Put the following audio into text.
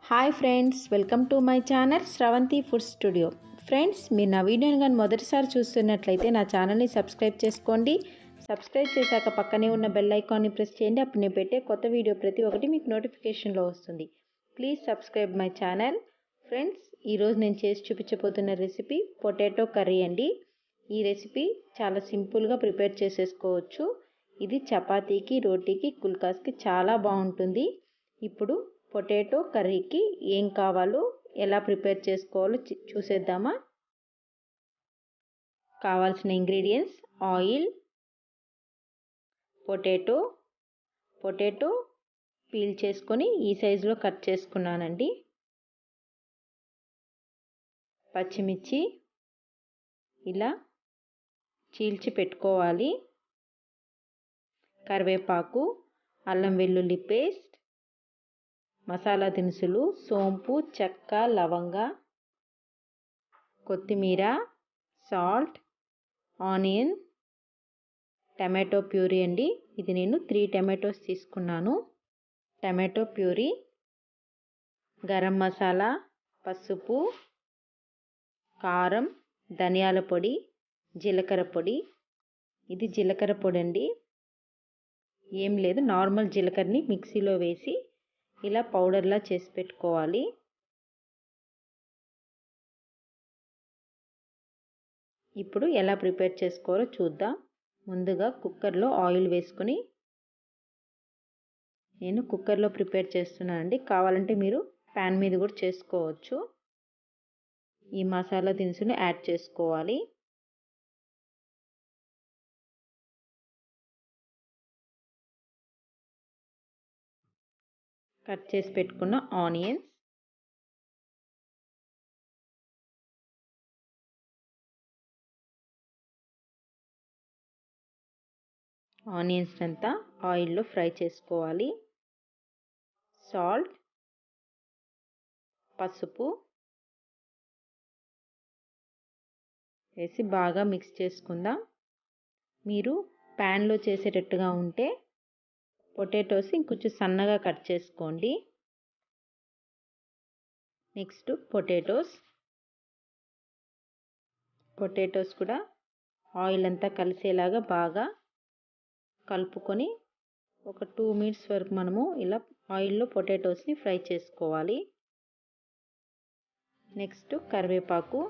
Hi friends, welcome to my channel Sravanthi food studio. Friends, మీరు నా వీడియోని కానీ మొదటిసారి చూస్తున్నట్లయితే నా ఛానల్ని సబ్స్క్రైబ్ చేసుకోండి. సబ్స్క్రైబ్ చేశాక పక్కనే ఉన్న బెల్ ఐకాన్ని ప్రెస్ చేయండి. అప్పుడు నేను పెట్టే కొత్త వీడియో ప్రతి ఒక్కటి మీకు నోటిఫికేషన్లో వస్తుంది. Please subscribe my channel. Friends, ఈరోజు నేను చేసి చూపించబోతున్న రెసిపీ పొటాటో కర్రీ అండి. ఈ రెసిపీ చాలా సింపుల్గా ప్రిపేర్ చేసేసుకోవచ్చు. ఇది చపాతీకి, రోటీకి, కుల్కాస్కి చాలా బాగుంటుంది. ఇప్పుడు పొటాటో కర్రీకి ఏం కావాలో, ఎలా ప్రిపేర్ చేసుకోవాలో చూసేద్దామా. కావాల్సిన ఇంగ్రీడియంట్స్: ఆయిల్, పొటాటో పీల్ చేసుకొని ఈ సైజులో కట్ చేసుకున్నానండి. పచ్చిమిర్చి ఇలా చీల్చి పెట్టుకోవాలి. కరివేపాకు, అల్లం వెల్లుల్లి పేస్ట్, మసాలా దినుసులు, సోంపు, చెక్క, లవంగ, కొత్తిమీర, సాల్ట్, ఆనియన్, టమాటో ప్యూరీ అండి. ఇది నేను 3 టమాటోస్ తీసుకున్నాను. టమాటో ప్యూరీ, గరం మసాలా, పసుపు, కారం, ధనియాల పొడి, జీలకర్ర పొడి. ఇది జీలకర్ర పొడి అండి. ఏం లేదు, నార్మల్ జీలకర్రని మిక్సీలో వేసి ఇలా పౌడర్లా చేసి పెట్టుకోవాలి. ఇప్పుడు ఎలా ప్రిపేర్ చేసుకోవాలో చూద్దాం. ముందుగా కుక్కర్లో ఆయిల్ వేసుకొని, నేను కుక్కర్లో ప్రిపేర్ చేస్తున్నానండి. కావాలంటే మీరు ప్యాన్ మీద కూడా చేసుకోవచ్చు. ఈ మసాలా దినుసులు యాడ్ చేసుకోవాలి. కట్ చేసి పెట్టుకున్న ఆనియన్స్, అంతా ఆయిల్లో ఫ్రై చేసుకోవాలి. సాల్ట్, పసుపు వేసి బాగా మిక్స్ చేసుకుందాం. మీరు ప్యాన్లో చేసేటట్టుగా ఉంటే పొటాటోస్ ఇంకొంచెం సన్నగా కట్ చేసుకోండి. నెక్స్ట్ పొటాటోస్ కూడా ఆయిల్ అంతా కలిసేలాగా బాగా కలుపుకొని ఒక 2 మినిట్స్ వరకు మనము ఇలా ఆయిల్లో పొటాటోస్ని ఫ్రై చేసుకోవాలి. నెక్స్ట్ కరివేపాకు,